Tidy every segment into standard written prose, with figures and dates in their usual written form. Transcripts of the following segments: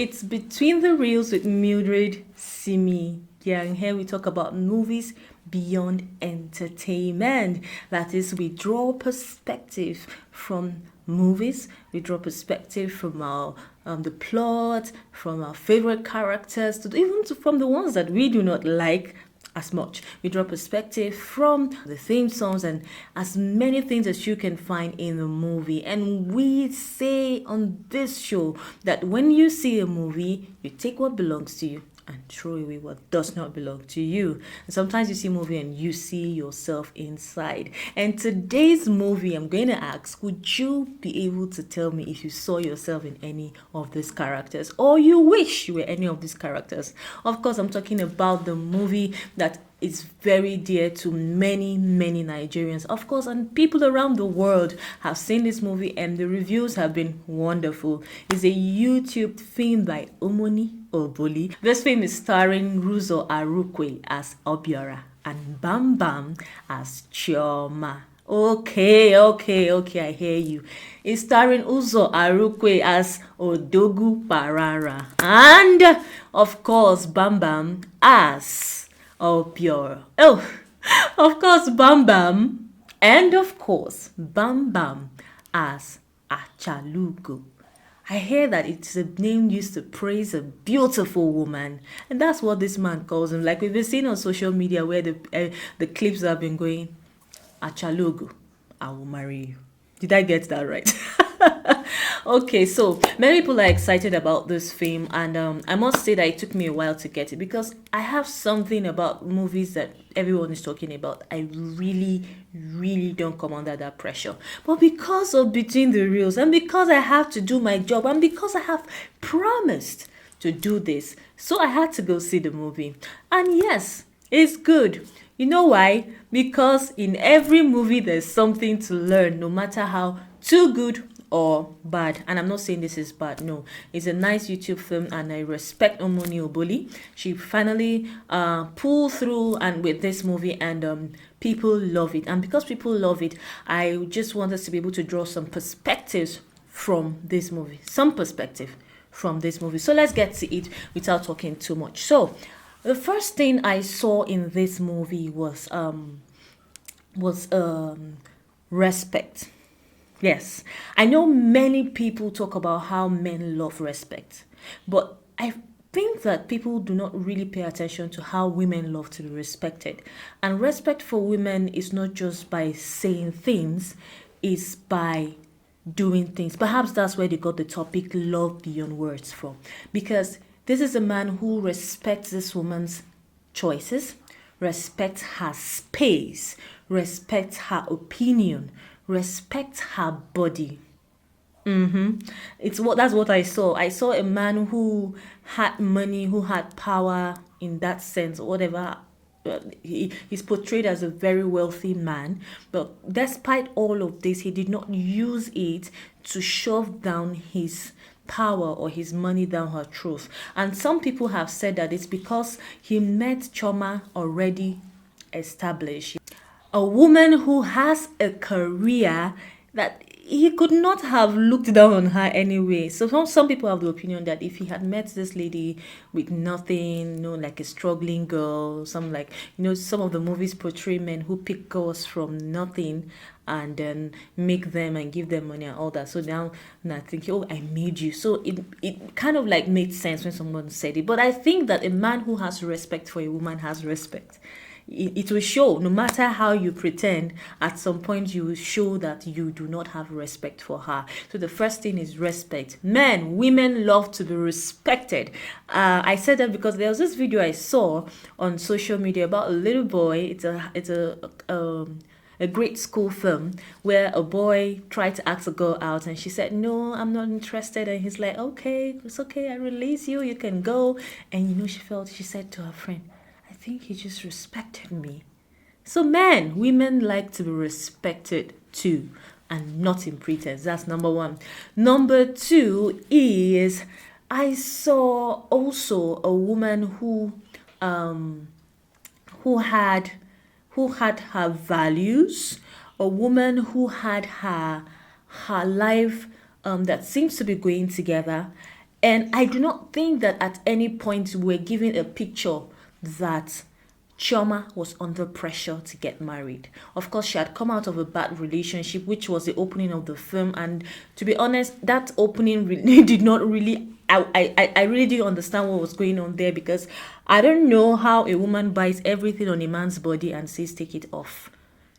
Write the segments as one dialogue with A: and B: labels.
A: It's Between the Reels with Mildred Simi. Yeah, and here we talk about movies beyond entertainment. That is, we draw perspective from movies, we draw perspective from our the plot, from our favorite characters, from the ones that we do not like as much. We draw perspective from the theme songs and as many things as you can find in the movie. And we say on this show that when you see a movie, you take what belongs to you and throw away what does not belong to you. And sometimes you see a movie and you see yourself inside. And today's movie, I'm going to ask, would you be able to tell me if you saw yourself in any of these characters or you wish you were any of these characters? Of course, I'm talking about the movie that is very dear to many, many Nigerians, of course, and people around the world have seen this movie and the reviews have been wonderful. It's a YouTube film by Omoni Oboli. This film is starring Ruzo Arukwe as Obiora and Bam Bam as Chioma. Okay, I hear you. It's starring Uzo Arukwe as Odogu Parara. And, of course, Bam Bam as Obiora. Oh, of course, Bam Bam. And, of course, Bam Bam as Achalugo. I hear that it's a name used to praise a beautiful woman, and that's what this man calls him. Like we've been seeing on social media where the clips have been going, Achalugo, I will marry you. Did I get that right? Okay, so many people are excited about this film, and I must say that it took me a while to get it because I have something about movies that everyone is talking about. I really, really don't come under that pressure. But because of Between the Reels, and because I have to do my job, and because I have promised to do this, so I had to go see the movie. And yes, it's good. You know why? Because in every movie there's something to learn, no matter how too good or bad. And I'm not saying this is bad, no. It's a nice YouTube film and I respect Omoni Oboli. She finally pulled through and with this movie, and people love it. And because people love it, I just want us to be able to draw some perspectives from this movie. Some perspective from this movie. So let's get to it without talking too much. So the first thing I saw in this movie was respect. Yes, I know many people talk about how men love respect, but I think that people do not really pay attention to how women love to be respected. And respect for women is not just by saying things, it's by doing things. Perhaps that's where they got the topic love beyond words from. Because this is a man who respects this woman's choices, respects her space, respects her opinion, respects her body. That's what I saw. I saw a man who had money, who had power in that sense, whatever. He's portrayed as a very wealthy man, but despite all of this, he did not use it to shove down his power or his money down her throat. And some people have said that it's because he met Choma already established, a woman who has a career that he could not have looked down on her anyway. So some people have the opinion that if he had met this lady with nothing, like a struggling girl, some of the movies portray men who pick girls from nothing and then make them and give them money and all that. So now I think, oh, I made you. So it kind of like made sense when someone said it. But I think that a man who has respect for a woman has respect. It will show. No matter how you pretend, at some point you will show that you do not have respect for her. So the first thing is respect. Women love to be respected. I said that because there was this video I saw on social media about a little boy. It's a great school film where a boy tried to ask a girl out and she said, no, I'm not interested. And he's like, okay, it's okay, I release you, you can go. And she said to her friend, I think he just respected me. So women like to be respected too, and not in pretense. That's number one. Number two is I saw also a woman who had her values, a woman who had her life that seems to be going together, And I do not think that at any point we're given a picture that Chioma was under pressure to get married. Of course, she had come out of a bad relationship, which was the opening of the film. And to be honest, that opening really did not really. I really didn't understand what was going on there, because I don't know how a woman buys everything on a man's body and says take it off.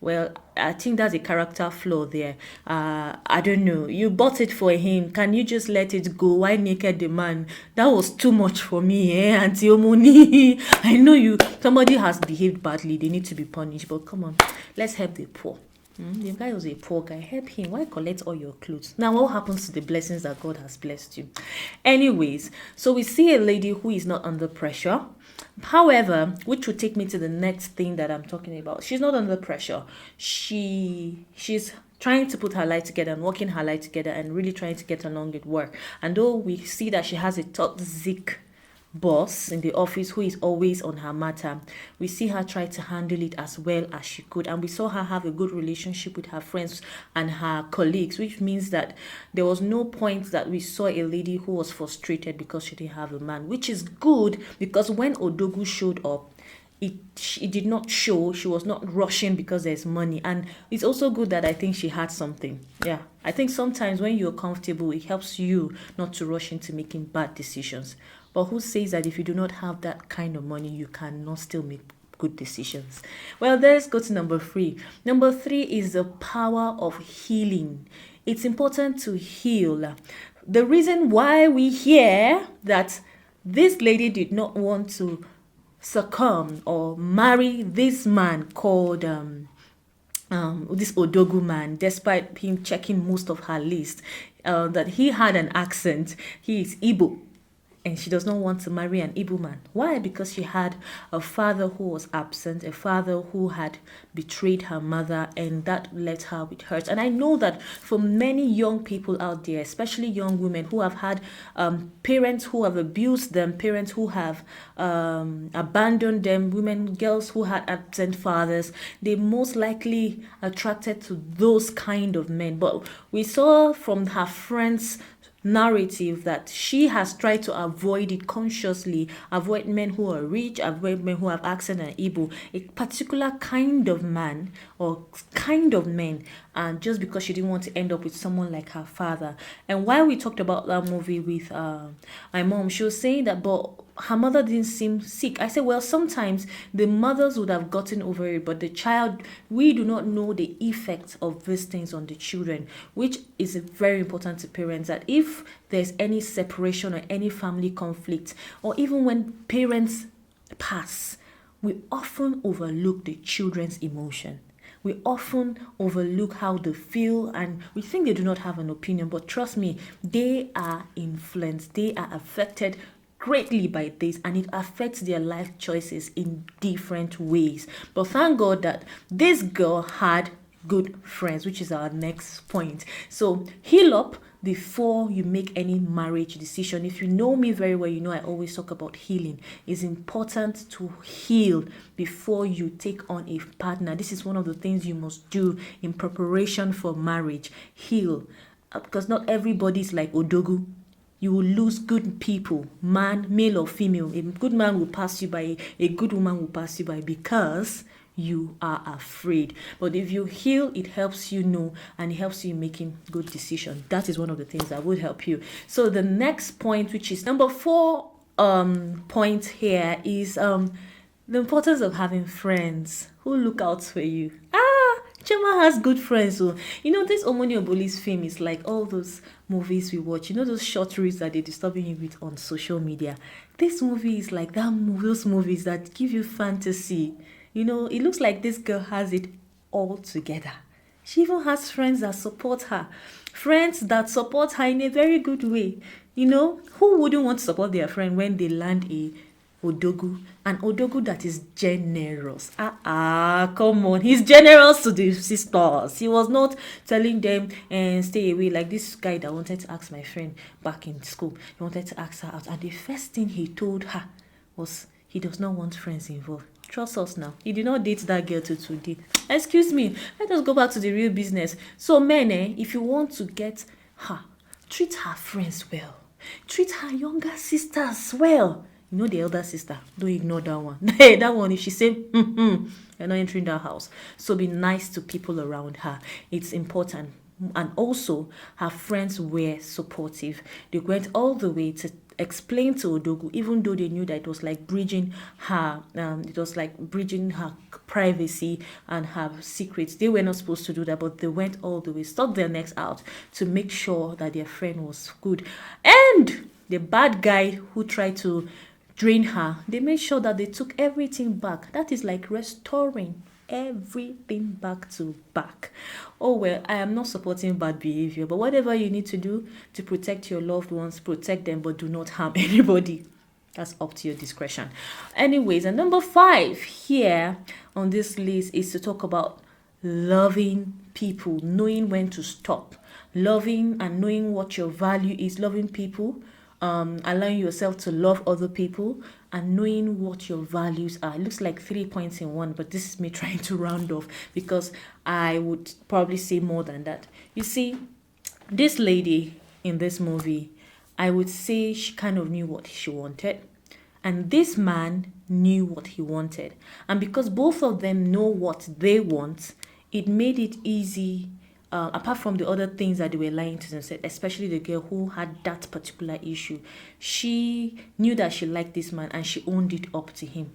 A: Well, I think that's a character flaw there. I don't know. You bought it for him. Can you just let it go? Why naked the man? That was too much for me, Auntie Omoni. I know you. Somebody has behaved badly. They need to be punished. But come on, let's help the poor. The guy was a poor guy. Help him. Why collect all your clothes? Now, what happens to the blessings that God has blessed you? Anyways, so we see a lady who is not under pressure. However, which would take me to the next thing that I'm talking about. She's not under pressure. She's trying to put her life together and working her life together and really trying to get along with work. And though we see that she has a toxic boss in the office who is always on her matter, we see her try to handle it as well as she could. And we saw her have a good relationship with her friends and her colleagues, which means that there was no point that we saw a lady who was frustrated because she didn't have a man, which is good, because when Odogu showed up, it did not show. She was not rushing because there's money. And it's also good that I think she had something. Yeah, I think sometimes when you're comfortable, it helps you not to rush into making bad decisions. But who says that if you do not have that kind of money, you cannot still make good decisions? Well, let's go to number 3. Number 3 is the power of healing. It's important to heal. The reason why we hear that this lady did not want to succumb or marry this man called this Odogu man, despite him checking most of her list, that he had an accent. He is Igbo, and she does not want to marry an Igbo man. Why? Because she had a father who was absent, a father who had betrayed her mother, and that left her with hurt. And I know that for many young people out there, especially young women who have had parents who have abused them, parents who have abandoned them, girls who had absent fathers, they most likely attracted to those kind of men. But we saw from her friends' narrative that she has tried to avoid it consciously, avoid men who are rich, avoid men who have accent and Igbo, a particular kind of man or kind of men, and just because she didn't want to end up with someone like her father. And while we talked about that movie with my mom, she was saying that, but her mother didn't seem sick. I said, well, sometimes the mothers would have gotten over it, but the child, we do not know the effects of these things on the children, which is very important to parents, that if there's any separation or any family conflict, or even when parents pass, we often overlook the children's emotion. We often overlook how they feel, and we think they do not have an opinion, but trust me, they are influenced, they are affected greatly by this, and it affects their life choices in different ways. But thank God that this girl had good friends, which is our next point. So heal up before you make any marriage decision. If you know me very well, you know I always talk about healing. It's important to heal before you take on a partner. This is one of the things you must do in preparation for marriage. Heal. Because not everybody is like Odogu. You will lose good people, man, male or female. A good man will pass you by, a good woman will pass you by, because you are afraid. But if you heal, it helps you know, and it helps you making good decisions. That is one of the things that would help you. So the next point, which is number 4 point here, is the importance of having friends who look out for you. Chioma has good friends. So, this Omoni Oboli's fame is like all those movies we watch. Those short reels that they're disturbing you with on social media. This movie is like those movies that give you fantasy. It looks like this girl has it all together. She even has friends that support her. Friends that support her in a very good way. Who wouldn't want to support their friend when they land a Odogu, an Odogu that is generous? Come on, he's generous to the sisters. He was not telling them and stay away, like this guy that wanted to ask my friend back in school. He wanted to ask her out, and the first thing he told her was he does not want friends involved. Trust us now. He did not date that girl till today. Excuse me, let us go back to the real business. So men, if you want to get her, treat her friends well. Treat her younger sisters well. You know the elder sister. Don't ignore that one. Hey, that one, if she say, you're not entering that house. So be nice to people around her. It's important. And also, her friends were supportive. They went all the way to explain to Odogu, even though they knew that it was like bridging her, privacy and her secrets. They were not supposed to do that, but they went all the way, stuck their necks out to make sure that their friend was good. And the bad guy who tried to drain her, they made sure that they took everything back. That is like restoring everything back to back. Oh well, I am not supporting bad behavior, but whatever you need to do to protect your loved ones, protect them, but do not harm anybody. That's up to your discretion. Anyways, and number 5 here on this list is to talk about loving people, knowing when to stop, loving and knowing what your value is, loving people, allowing yourself to love other people, and knowing what your values are. It looks like 3 points in one, but this is me trying to round off because I would probably say more than that. You see, this lady in this movie, I would say she kind of knew what she wanted, and this man knew what he wanted. And because both of them know what they want, it made it easy. Apart from the other things that they were lying to themselves, especially the girl who had that particular issue, she knew that she liked this man and she owned it up to him.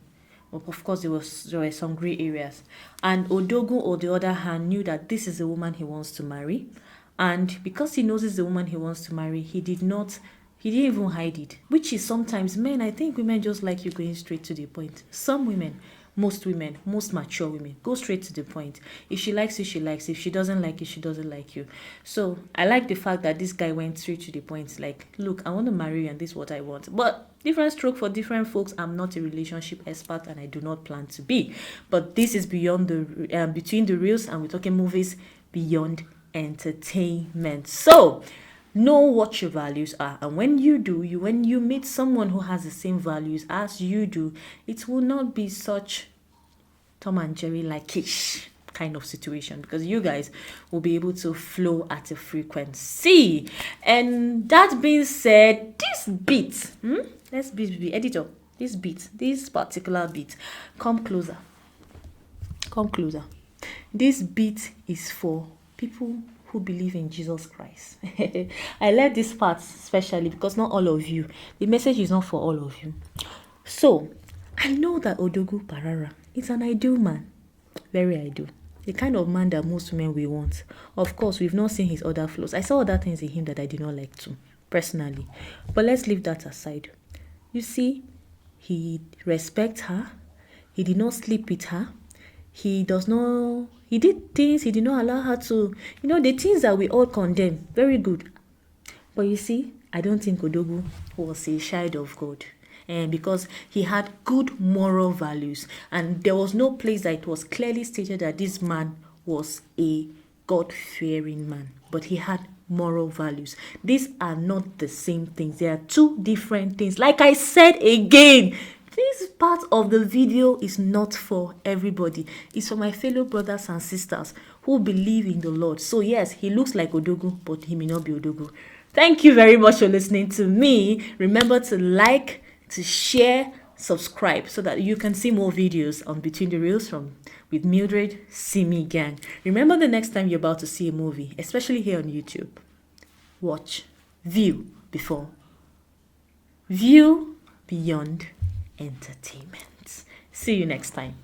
A: But of course, there were some gray areas. And Odogu, on the other hand, knew that this is the woman he wants to marry. And because he knows it's the woman he wants to marry, he didn't even hide it. Which is sometimes men, I think women just like you going straight to the point. Some women, most mature women, go straight to the point. If she likes you, she likes you. If she doesn't like you, she doesn't like you. So I like the fact that this guy went straight to the point. Like, look, I want to marry you and this is what I want. But different stroke for different folks. I'm not a relationship expert and I do not plan to be. But this is beyond the between the reels, and we're talking movies beyond entertainment. So know what your values are, and when you meet someone who has the same values as you do, it will not be such Tom and Jerry like-ish kind of situation, because you guys will be able to flow at a frequency. And that being said, this beat, let's be editor, this particular beat, come closer. This beat is for people who believe in Jesus Christ. I love this part especially because not all of you, the message is not for all of you. So I know that Odogu Parara is an ideal man, very ideal, the kind of man that most women will want. Of course, we've not seen his other flaws. I saw other things in him that I did not like too, personally, but let's leave that aside. You see, he respects her, he did not sleep with her, he did things he did not allow her to, the things that we all condemn. Very good. But you see, I don't think Odogu was a child of God. And because he had good moral values, and there was no place that it was clearly stated that this man was a God-fearing man, but he had moral values. These are not the same things. They are two different things. Like I said again, this part of the video is not for everybody. It's for my fellow brothers and sisters who believe in the Lord. So yes, he looks like Odogu, but he may not be Odogu. Thank you very much for listening to me. Remember to like, to share, subscribe, so that you can see more videos on Between the Reels with Mildred Simi Gang. Remember, the next time you're about to see a movie, especially here on YouTube, view beyond entertainment. See you next time.